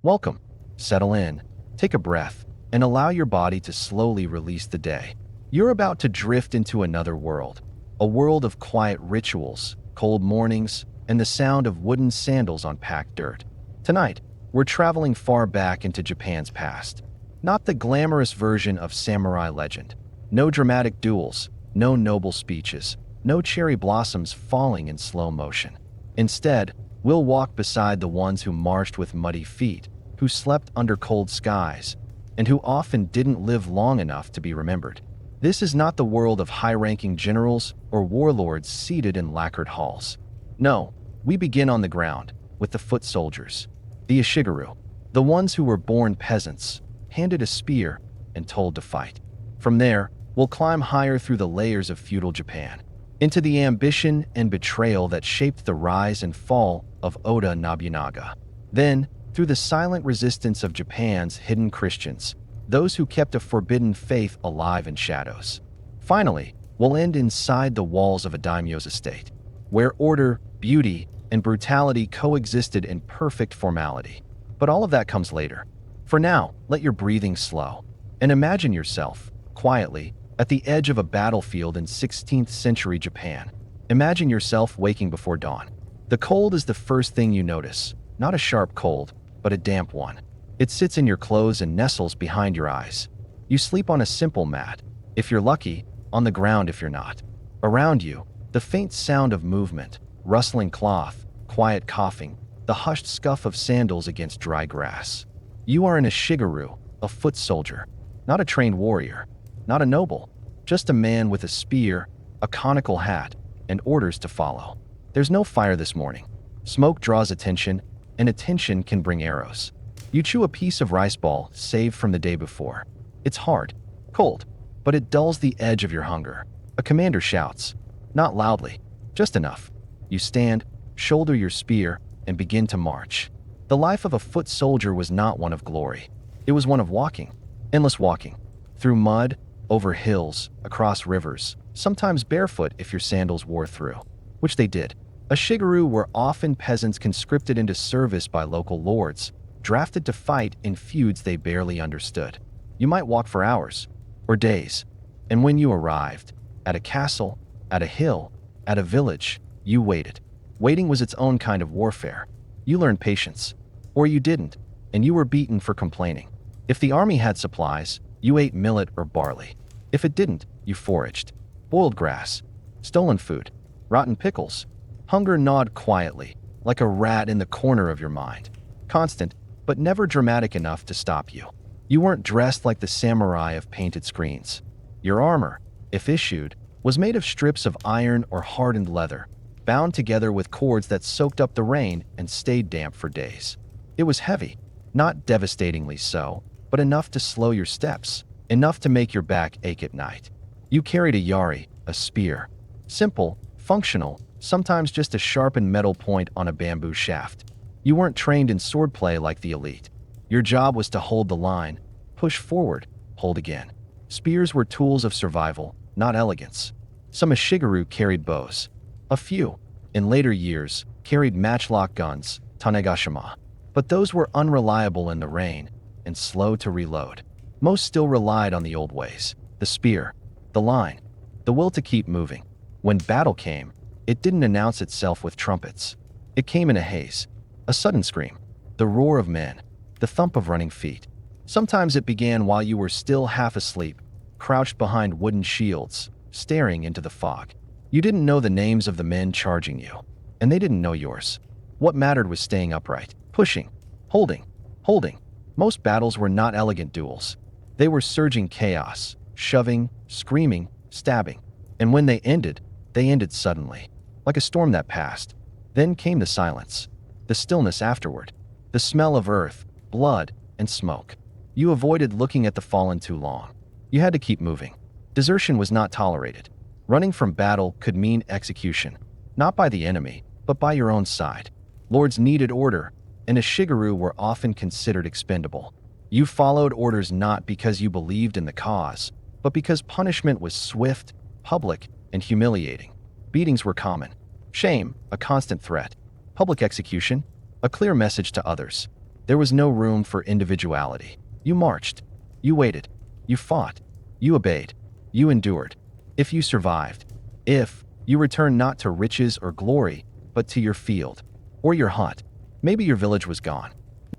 Welcome. Settle in, take a breath, and allow your body to slowly release the day. You're about to drift into another world, a world of quiet rituals, cold mornings, and the sound of wooden sandals on packed dirt. Tonight, we're traveling far back into Japan's past. Not the glamorous version of samurai legend. No dramatic duels, no noble speeches, no cherry blossoms falling in slow motion. Instead, we'll walk beside the ones who marched with muddy feet, who slept under cold skies, and who often didn't live long enough to be remembered. This is not the world of high-ranking generals or warlords seated in lacquered halls. No, we begin on the ground, with the foot soldiers, the Ishigaru, the ones who were born peasants, handed a spear, and told to fight. From there, we'll climb higher through the layers of feudal Japan, into the ambition and betrayal that shaped the rise and fall of Oda Nobunaga. Then, through the silent resistance of Japan's hidden Christians, those who kept a forbidden faith alive in shadows. Finally, we'll end inside the walls of a daimyo's estate, where order, beauty, and brutality coexisted in perfect formality. But all of that comes later. For now, let your breathing slow, and imagine yourself, quietly, at the edge of a battlefield in 16th century Japan. Imagine yourself waking before dawn. The cold is the first thing you notice, not a sharp cold, but a damp one. It sits in your clothes and nestles behind your eyes. You sleep on a simple mat, if you're lucky, on the ground if you're not. Around you, the faint sound of movement, rustling cloth, quiet coughing, the hushed scuff of sandals against dry grass. You are in a shigaru, a foot soldier, not a trained warrior, not a noble, just a man with a spear, a conical hat, and orders to follow. There's no fire this morning. Smoke draws attention, and attention can bring arrows. You chew a piece of rice ball saved from the day before. It's hard, cold, but it dulls the edge of your hunger. A commander shouts, not loudly, just enough. You stand, shoulder your spear, and begin to march. The life of a foot soldier was not one of glory. It was one of walking, endless walking, through mud, over hills, across rivers, sometimes barefoot if your sandals wore through, which they did. A shigaru were often peasants conscripted into service by local lords, drafted to fight in feuds they barely understood. You might walk for hours, or days, and when you arrived, at a castle, at a hill, at a village, you waited. Waiting was its own kind of warfare. You learned patience, or you didn't, and you were beaten for complaining. If the army had supplies, you ate millet or barley. If it didn't, you foraged. Boiled grass, stolen food, rotten pickles. Hunger gnawed quietly, like a rat in the corner of your mind. Constant, but never dramatic enough to stop you. You weren't dressed like the samurai of painted screens. Your armor, if issued, was made of strips of iron or hardened leather, bound together with cords that soaked up the rain and stayed damp for days. It was heavy, not devastatingly so, but enough to slow your steps, enough to make your back ache at night. You carried a yari, a spear. Simple, functional, sometimes just a sharpened metal point on a bamboo shaft. You weren't trained in swordplay like the elite. Your job was to hold the line, push forward, hold again. Spears were tools of survival, not elegance. Some Ishigaru carried bows. A few, in later years, carried matchlock guns, tanegashima. But those were unreliable in the rain and slow to reload. Most still relied on the old ways, the spear, the line, the will to keep moving. When battle came, it didn't announce itself with trumpets. It came in a haze, a sudden scream, the roar of men, the thump of running feet. Sometimes it began while you were still half asleep, crouched behind wooden shields, staring into the fog. You didn't know the names of the men charging you, and they didn't know yours. What mattered was staying upright, pushing, holding. Most battles were not elegant duels. They were surging chaos, shoving, screaming, stabbing. And when they ended suddenly, like a storm that passed. Then came the silence, the stillness afterward, the smell of earth, blood, and smoke. You avoided looking at the fallen too long. You had to keep moving. Desertion was not tolerated. Running from battle could mean execution, not by the enemy, but by your own side. Lords needed order, and Ishigaru were often considered expendable. You followed orders not because you believed in the cause, but because punishment was swift, public, and humiliating. Beatings were common. Shame, a constant threat. Public execution, a clear message to others. There was no room for individuality. You marched. You waited. You fought. You obeyed. You endured. If you survived. If you returned not to riches or glory, but to your field. Or your hut. Maybe your village was gone.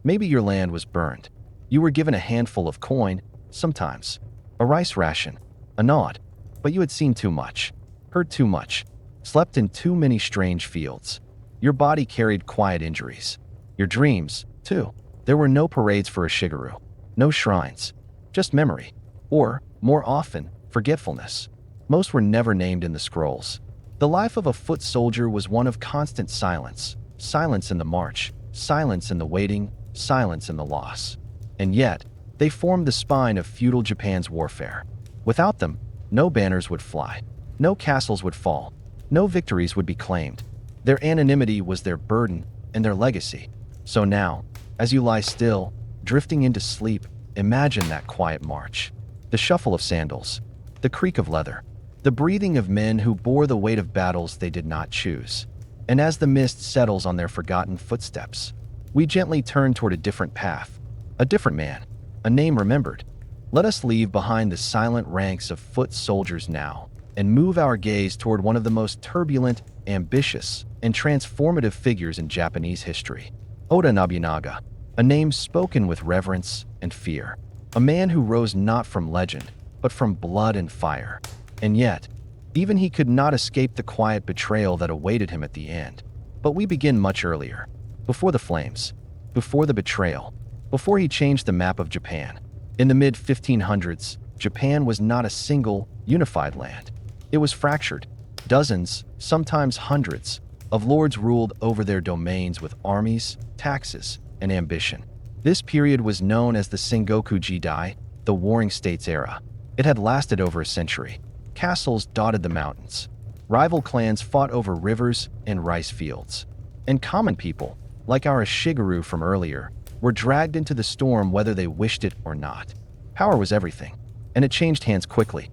Maybe your land was burned. You were given a handful of coin, sometimes. A rice ration. A nod. But you had seen too much. Heard too much. Slept in too many strange fields. Your body carried quiet injuries. Your dreams, too. There were no parades for a Shigeru. No shrines. Just memory. Or, more often, forgetfulness. Most were never named in the scrolls. The life of a foot soldier was one of constant silence. Silence in the march. Silence in the waiting. Silence in the loss. And yet, they formed the spine of feudal Japan's warfare. Without them, no banners would fly. No castles would fall. No victories would be claimed. Their anonymity was their burden and their legacy. So now, as you lie still, drifting into sleep, imagine that quiet march. The shuffle of sandals. The creak of leather. The breathing of men who bore the weight of battles they did not choose. And as the mist settles on their forgotten footsteps, we gently turn toward a different path. A different man. A name remembered. Let us leave behind the silent ranks of foot soldiers now and move our gaze toward one of the most turbulent, ambitious, and transformative figures in Japanese history. Oda Nobunaga, a name spoken with reverence and fear. A man who rose not from legend, but from blood and fire. And yet, even he could not escape the quiet betrayal that awaited him at the end. But we begin much earlier. Before the flames. Before the betrayal. Before he changed the map of Japan. In the mid-1500s, Japan was not a single, unified land. It was fractured. Dozens, sometimes hundreds, of lords ruled over their domains with armies, taxes, and ambition. This period was known as the Sengoku Jidai, the Warring States era. It had lasted over a century. Castles dotted the mountains. Rival clans fought over rivers and rice fields. And common people, like our Shigeru from earlier, were dragged into the storm whether they wished it or not. Power was everything, and it changed hands quickly.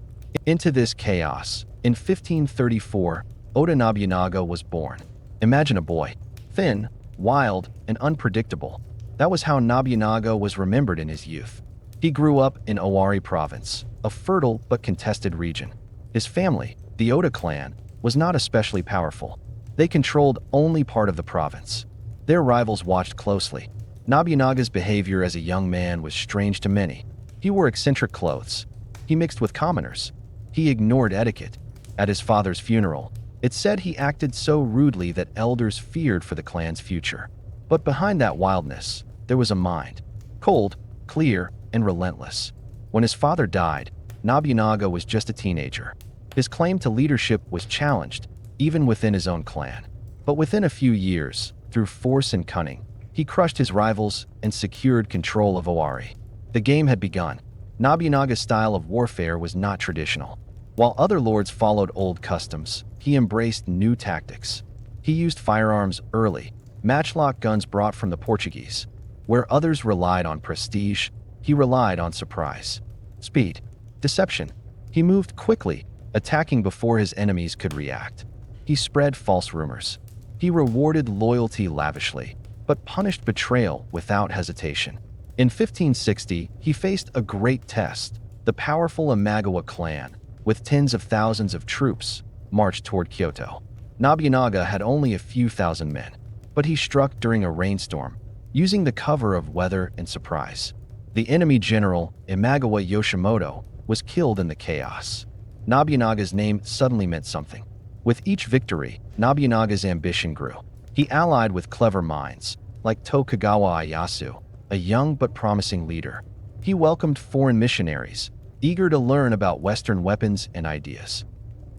Into this chaos, in 1534, Oda Nobunaga was born. Imagine a boy, thin, wild, and unpredictable. That was how Nobunaga was remembered in his youth. He grew up in Owari province, a fertile but contested region. His family, the Oda clan, was not especially powerful. They controlled only part of the province. Their rivals watched closely. Nobunaga's behavior as a young man was strange to many. He wore eccentric clothes. He mixed with commoners. He ignored etiquette. At his father's funeral, it said he acted so rudely that elders feared for the clan's future. But behind that wildness, there was a mind. Cold, clear, and relentless. When his father died, Nobunaga was just a teenager. His claim to leadership was challenged, even within his own clan. But within a few years, through force and cunning, he crushed his rivals and secured control of Owari. The game had begun. Nobunaga's style of warfare was not traditional. While other lords followed old customs, he embraced new tactics. He used firearms early, matchlock guns brought from the Portuguese. Where others relied on prestige, he relied on surprise. Speed. Deception. He moved quickly, attacking before his enemies could react. He spread false rumors. He rewarded loyalty lavishly, but punished betrayal without hesitation. In 1560, he faced a great test. The powerful Imagawa clan, with tens of thousands of troops, marched toward Kyoto. Nobunaga had only a few thousand men, but he struck during a rainstorm, using the cover of weather and surprise. The enemy general, Imagawa Yoshimoto, was killed in the chaos. Nobunaga's name suddenly meant something. With each victory, Nobunaga's ambition grew. He allied with clever minds, like Tokugawa Ieyasu, a young but promising leader. He welcomed foreign missionaries, eager to learn about Western weapons and ideas.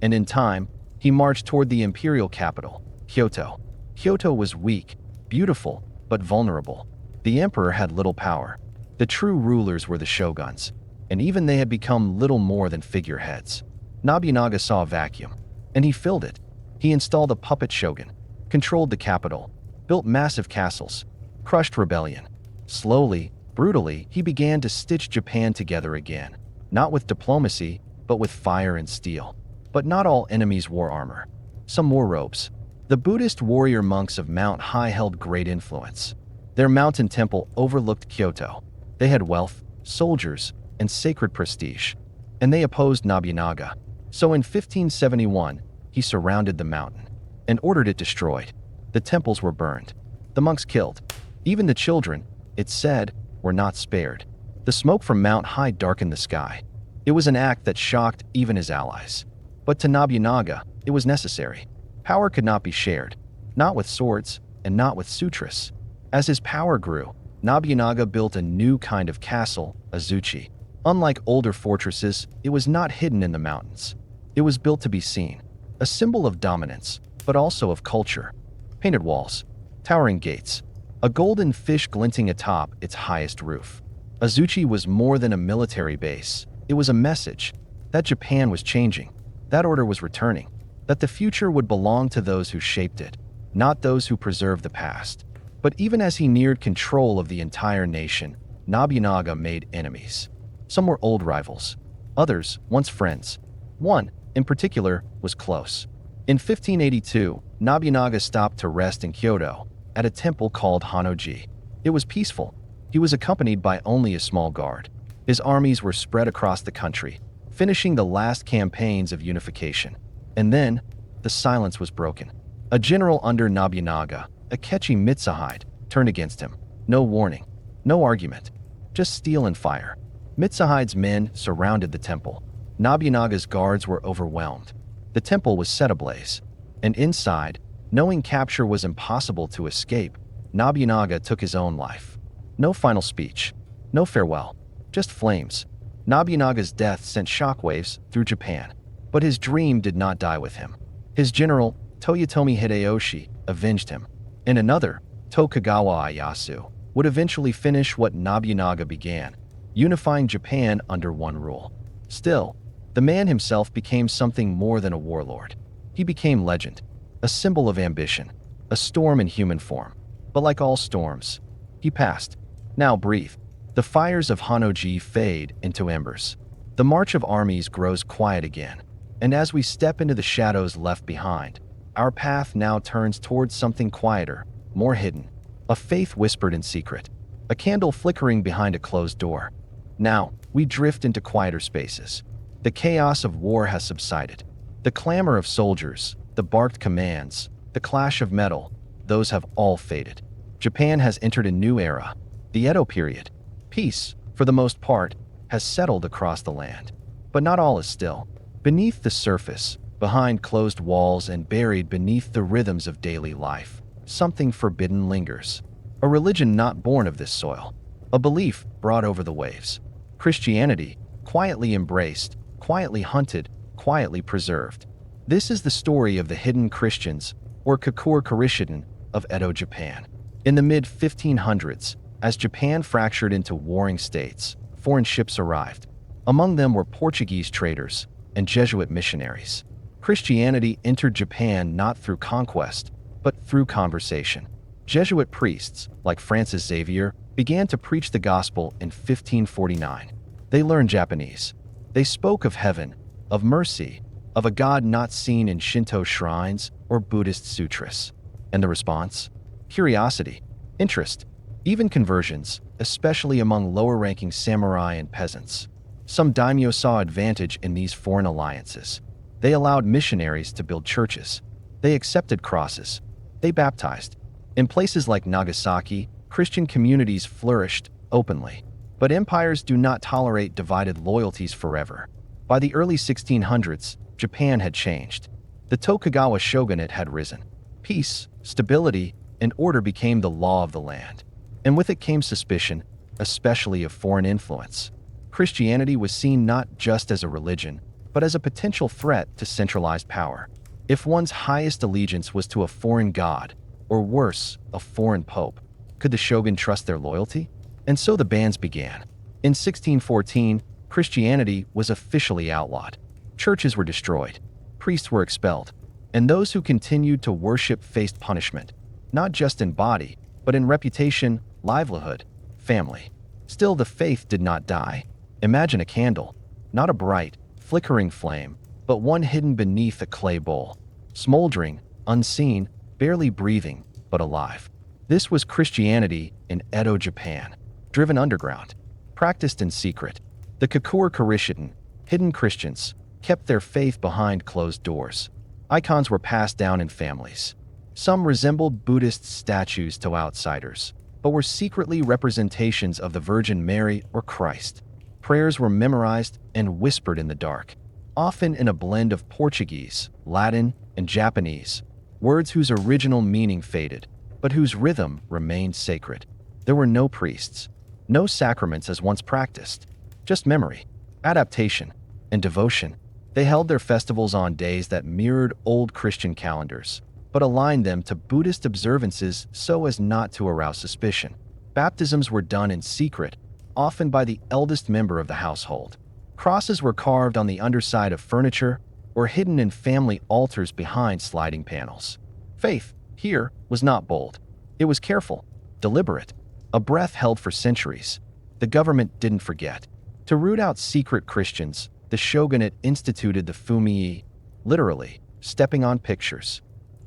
And in time, he marched toward the imperial capital, Kyoto. Kyoto was weak, beautiful, but vulnerable. The emperor had little power. The true rulers were the shoguns, and even they had become little more than figureheads. Nobunaga saw a vacuum, and he filled it. He installed a puppet shogun, controlled the capital, built massive castles, crushed rebellion. Slowly, brutally, he began to stitch Japan together again, not with diplomacy, but with fire and steel. But not all enemies wore armor. Some wore robes. The Buddhist warrior monks of Mount Hai held great influence. Their mountain temple overlooked Kyoto. They had wealth, soldiers, and sacred prestige, and they opposed Nobunaga. So in 1571, he surrounded the mountain and ordered it destroyed. The temples were burned, the monks killed. Even the children, it said, were not spared. The smoke from Mount High darkened the sky. It was an act that shocked even his allies. But to Nobunaga, it was necessary. Power could not be shared, not with swords and not with sutras. As his power grew, Nobunaga built a new kind of castle, a zuchi. Unlike older fortresses, it was not hidden in the mountains. It was built to be seen, a symbol of dominance, but also of culture. Painted walls, towering gates, a golden fish glinting atop its highest roof. A zuchi was more than a military base. It was a message that Japan was changing, that order was returning, that the future would belong to those who shaped it, not those who preserved the past. But even as he neared control of the entire nation, Nobunaga made enemies. Some were old rivals, others once friends. One, in particular, was close. In 1582, Nobunaga stopped to rest in Kyoto, at a temple called Honnoji. It was peaceful. He was accompanied by only a small guard. His armies were spread across the country, finishing the last campaigns of unification. And then, the silence was broken. A general under Nobunaga, Akechi Mitsuhide, turned against him. No warning, no argument, just steel and fire. Mitsuhide's men surrounded the temple. Nobunaga's guards were overwhelmed. The temple was set ablaze, and inside, knowing capture was impossible to escape, Nobunaga took his own life. No final speech, no farewell, just flames. Nobunaga's death sent shockwaves through Japan, but his dream did not die with him. His general, Toyotomi Hideyoshi, avenged him, and another, Tokugawa Ieyasu, would eventually finish what Nobunaga began, unifying Japan under one rule. Still, the man himself became something more than a warlord. He became legend, a symbol of ambition, a storm in human form. But like all storms, he passed. Now breathe. The fires of Honnoji fade into embers. The march of armies grows quiet again, and as we step into the shadows left behind, our path now turns towards something quieter, more hidden. A faith whispered in secret, a candle flickering behind a closed door. Now, we drift into quieter spaces. The chaos of war has subsided. The clamor of soldiers, the barked commands, the clash of metal, those have all faded. Japan has entered a new era, the Edo period. Peace, for the most part, has settled across the land. But not all is still. Beneath the surface, behind closed walls and buried beneath the rhythms of daily life, something forbidden lingers. A religion not born of this soil. A belief brought over the waves. Christianity, quietly embraced, quietly hunted, quietly preserved. This is the story of the hidden Christians, or Kakure Kurishiden, of Edo, Japan. In the mid-1500s, as Japan fractured into warring states, foreign ships arrived. Among them were Portuguese traders and Jesuit missionaries. Christianity entered Japan not through conquest, but through conversation. Jesuit priests, like Francis Xavier, began to preach the gospel in 1549. They learned Japanese. They spoke of heaven, of mercy, of a God not seen in Shinto shrines or Buddhist sutras. And the response? Curiosity, interest, even conversions, especially among lower-ranking samurai and peasants. Some daimyo saw advantage in these foreign alliances. They allowed missionaries to build churches. They accepted crosses. They baptized. In places like Nagasaki, Christian communities flourished openly. But empires do not tolerate divided loyalties forever. By the early 1600s, Japan had changed. The Tokugawa shogunate had risen. Peace, stability, and order became the law of the land. And with it came suspicion, especially of foreign influence. Christianity was seen not just as a religion, but as a potential threat to centralized power. If one's highest allegiance was to a foreign god, or worse, a foreign pope, could the shogun trust their loyalty? And so the bans began. In 1614, Christianity was officially outlawed. Churches were destroyed. Priests were expelled. And those who continued to worship faced punishment, not just in body, but in reputation, livelihood, family. Still, the faith did not die. Imagine a candle, not a bright, flickering flame, but one hidden beneath a clay bowl, smoldering, unseen, barely breathing, but alive. This was Christianity in Edo, Japan, driven underground, practiced in secret. The Kakure Kurishiten, hidden Christians, kept their faith behind closed doors. Icons were passed down in families. Some resembled Buddhist statues to outsiders, but were secretly representations of the Virgin Mary or Christ. Prayers were memorized and whispered in the dark, often in a blend of Portuguese, Latin, and Japanese, words whose original meaning faded, but whose rhythm remained sacred. There were no priests, no sacraments as once practiced, just memory, adaptation, and devotion. They held their festivals on days that mirrored old Christian calendars, but aligned them to Buddhist observances so as not to arouse suspicion. Baptisms were done in secret, often by the eldest member of the household. Crosses were carved on the underside of furniture or hidden in family altars behind sliding panels. Faith, here, was not bold. It was careful, deliberate, a breath held for centuries. The government didn't forget. To root out secret Christians, the shogunate instituted the fumii, literally, stepping on pictures.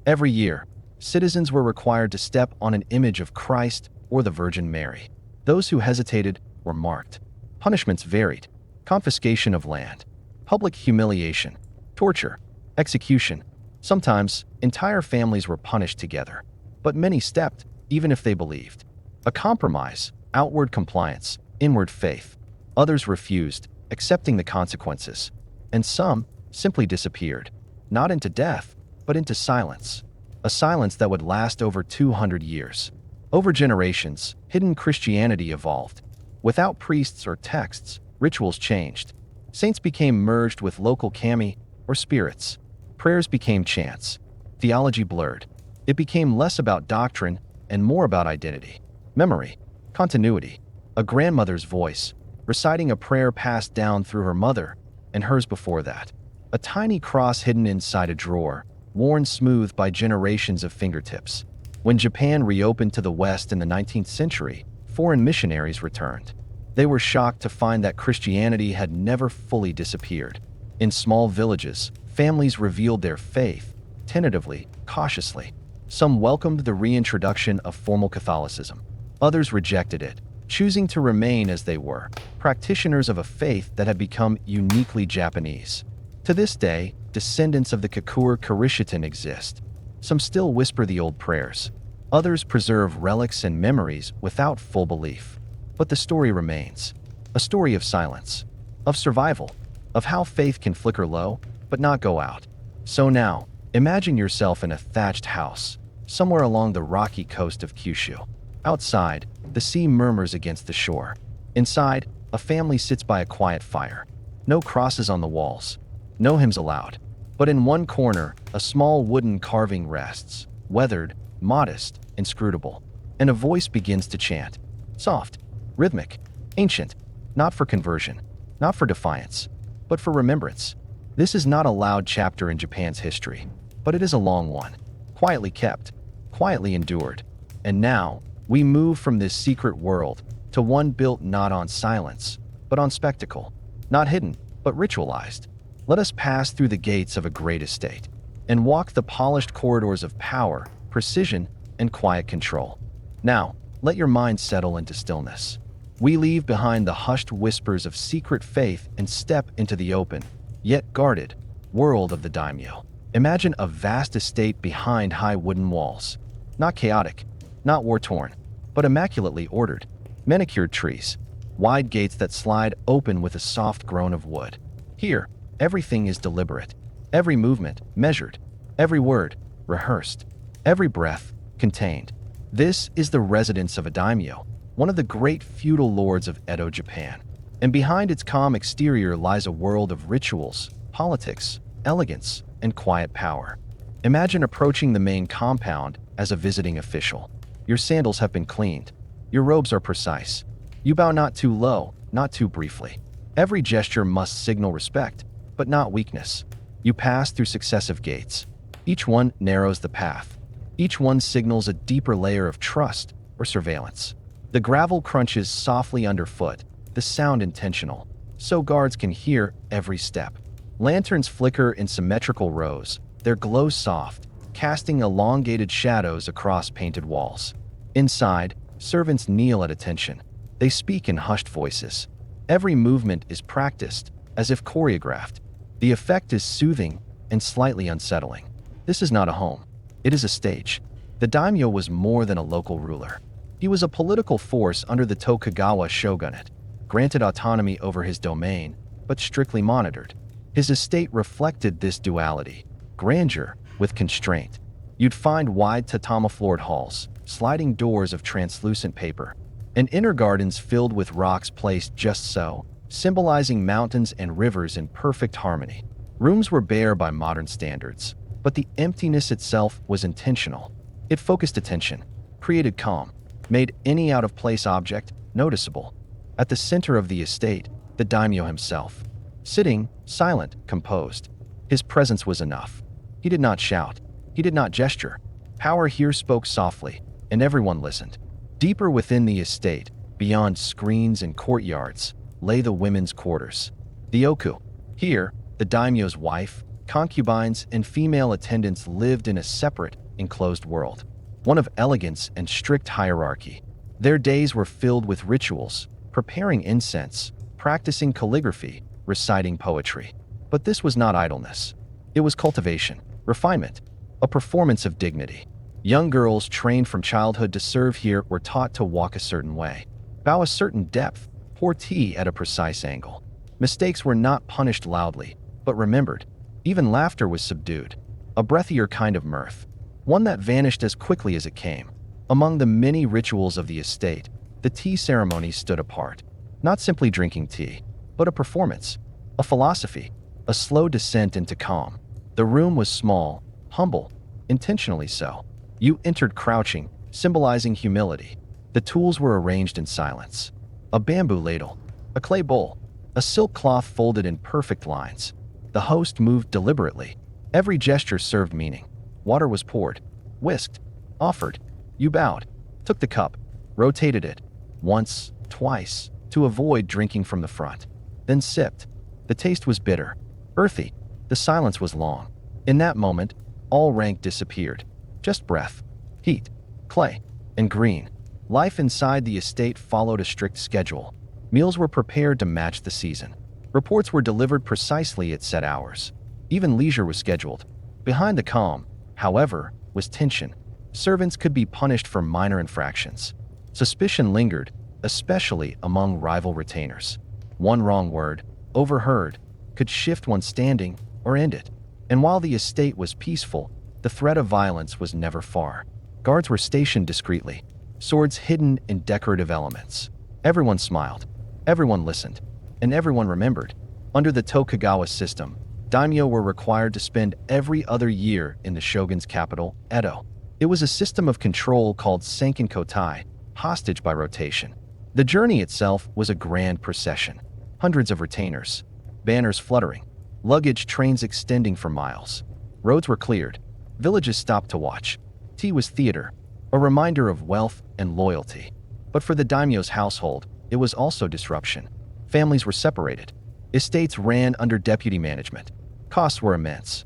Every year, citizens were required to step on an image of Christ or the Virgin Mary. Those who hesitated were marked. Punishments varied: confiscation of land, public humiliation, torture, execution. Sometimes, entire families were punished together, but many stepped, even if they believed. A compromise, outward compliance, inward faith. Others refused, accepting the consequences, and some simply disappeared, not into death, but into silence, a silence that would last over 200 years. Over generations, hidden Christianity evolved. Without priests or texts, rituals changed. Saints became merged with local kami or spirits. Prayers became chants. Theology blurred. It became less about doctrine and more about identity, memory, continuity. A grandmother's voice, reciting a prayer passed down through her mother and hers before that. A tiny cross hidden inside a drawer, worn smooth by generations of fingertips. When Japan reopened to the West in the 19th century, foreign missionaries returned. They were shocked to find that Christianity had never fully disappeared. In small villages, families revealed their faith, tentatively, cautiously. Some welcomed the reintroduction of formal Catholicism. Others rejected it, choosing to remain as they were, practitioners of a faith that had become uniquely Japanese. To this day, descendants of the Kakure Kurishiten exist. Some still whisper the old prayers. Others preserve relics and memories without full belief. But the story remains. A story of silence, of survival, of how faith can flicker low, but not go out. So now, imagine yourself in a thatched house, somewhere along the rocky coast of Kyushu. Outside, the sea murmurs against the shore. Inside, a family sits by a quiet fire. No crosses on the walls, no hymns allowed. But in one corner, a small wooden carving rests, weathered, modest, inscrutable. And a voice begins to chant. Soft, rhythmic, ancient, not for conversion, not for defiance, but for remembrance. This is not a loud chapter in Japan's history, but it is a long one, quietly kept, quietly endured. And now, we move from this secret world to one built not on silence, but on spectacle, not hidden, but ritualized. Let us pass through the gates of a great estate and walk the polished corridors of power, precision, and quiet control. Now, let your mind settle into stillness. We leave behind the hushed whispers of secret faith and step into the open, yet guarded, world of the Daimyo. Imagine a vast estate behind high wooden walls. Not chaotic, not war-torn, but immaculately ordered. Manicured trees, wide gates that slide open with a soft groan of wood. Here, everything is deliberate. Every movement, measured. Every word, rehearsed. Every breath, contained. This is the residence of a daimyo, one of the great feudal lords of Edo, Japan. And behind its calm exterior lies a world of rituals, politics, elegance, and quiet power. Imagine approaching the main compound as a visiting official. Your sandals have been cleaned. Your robes are precise. You bow not too low, not too briefly. Every gesture must signal respect, but not weakness. You pass through successive gates. Each one narrows the path. Each one signals a deeper layer of trust or surveillance. The gravel crunches softly underfoot, the sound intentional, so guards can hear every step. Lanterns flicker in symmetrical rows, their glow soft, casting elongated shadows across painted walls. Inside, servants kneel at attention. They speak in hushed voices. Every movement is practiced, as if choreographed. The effect is soothing and slightly unsettling. This is not a home. It is a stage. The daimyo was more than a local ruler. He was a political force under the Tokugawa shogunate, granted autonomy over his domain, but strictly monitored. His estate reflected this duality, grandeur with constraint. You'd find wide tatami-floored halls, sliding doors of translucent paper, and inner gardens filled with rocks placed just so, symbolizing mountains and rivers in perfect harmony. Rooms were bare by modern standards, but the emptiness itself was intentional. It focused attention, created calm, made any out-of-place object noticeable. At the center of the estate, the daimyo himself, sitting, silent, composed. His presence was enough. He did not shout. He did not gesture. Power here spoke softly, and everyone listened. Deeper within the estate, beyond screens and courtyards, lay the women's quarters. The oku. Here, the daimyo's wife, concubines, and female attendants lived in a separate, enclosed world, one of elegance and strict hierarchy. Their days were filled with rituals, preparing incense, practicing calligraphy, reciting poetry. But this was not idleness. It was cultivation, refinement, a performance of dignity. Young girls trained from childhood to serve here were taught to walk a certain way, bow a certain depth, pour tea at a precise angle. Mistakes were not punished loudly, but remembered. Even laughter was subdued, a breathier kind of mirth, one that vanished as quickly as it came. Among the many rituals of the estate, the tea ceremony stood apart. Not simply drinking tea, but a performance, a philosophy, a slow descent into calm. The room was small, humble, intentionally so. You entered crouching, symbolizing humility. The tools were arranged in silence. A bamboo ladle, a clay bowl, a silk cloth folded in perfect lines. The host moved deliberately. Every gesture served meaning. Water was poured, whisked, offered. You bowed, took the cup, rotated it, once, twice, to avoid drinking from the front. Then sipped. The taste was bitter, earthy. The silence was long. In that moment, all rank disappeared. Just breath, heat, clay, and green. Life inside the estate followed a strict schedule. Meals were prepared to match the season. Reports were delivered precisely at set hours. Even leisure was scheduled. Behind the calm, however, was tension. Servants could be punished for minor infractions. Suspicion lingered, especially among rival retainers. One wrong word, overheard, could shift one's standing or end it. And while the estate was peaceful, the threat of violence was never far. Guards were stationed discreetly, swords hidden in decorative elements. Everyone smiled, everyone listened, and everyone remembered. Under the Tokugawa system, daimyo were required to spend every other year in the shogun's capital, Edo. It was a system of control called senkin-kotai, hostage by rotation. The journey itself was a grand procession. Hundreds of retainers, banners fluttering, luggage trains extending for miles. Roads were cleared. Villages stopped to watch. Tea was theater, a reminder of wealth and loyalty. But for the daimyo's household, it was also disruption. Families were separated. Estates ran under deputy management. Costs were immense.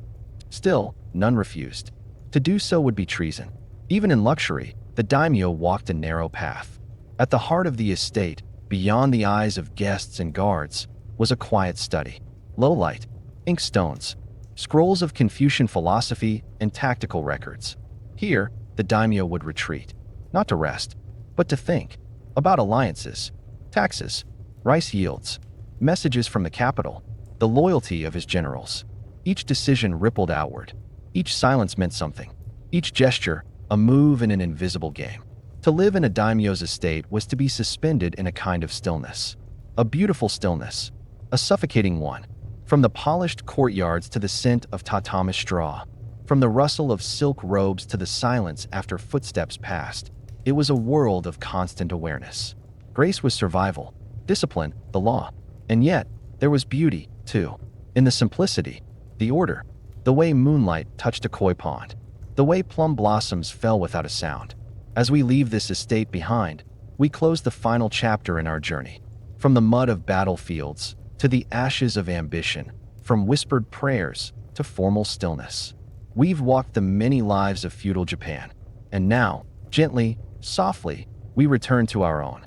Still, none refused. To do so would be treason. Even in luxury, the daimyo walked a narrow path. At the heart of the estate, beyond the eyes of guests and guards, was a quiet study. Low light, inkstones, scrolls of Confucian philosophy, and tactical records. Here, the daimyo would retreat, not to rest, but to think about alliances, taxes, rice yields, messages from the capital, the loyalty of his generals. Each decision rippled outward. Each silence meant something. Each gesture, a move in an invisible game. To live in a daimyo's estate was to be suspended in a kind of stillness. A beautiful stillness, a suffocating one. From the polished courtyards to the scent of tatami straw, from the rustle of silk robes to the silence after footsteps passed, it was a world of constant awareness. Grace was survival, discipline, the law. And yet, there was beauty, too. In the simplicity, the order, the way moonlight touched a koi pond, the way plum blossoms fell without a sound. As we leave this estate behind, we close the final chapter in our journey. From the mud of battlefields to the ashes of ambition, from whispered prayers to formal stillness. We've walked the many lives of feudal Japan, and now, gently, Softly, we return to our own.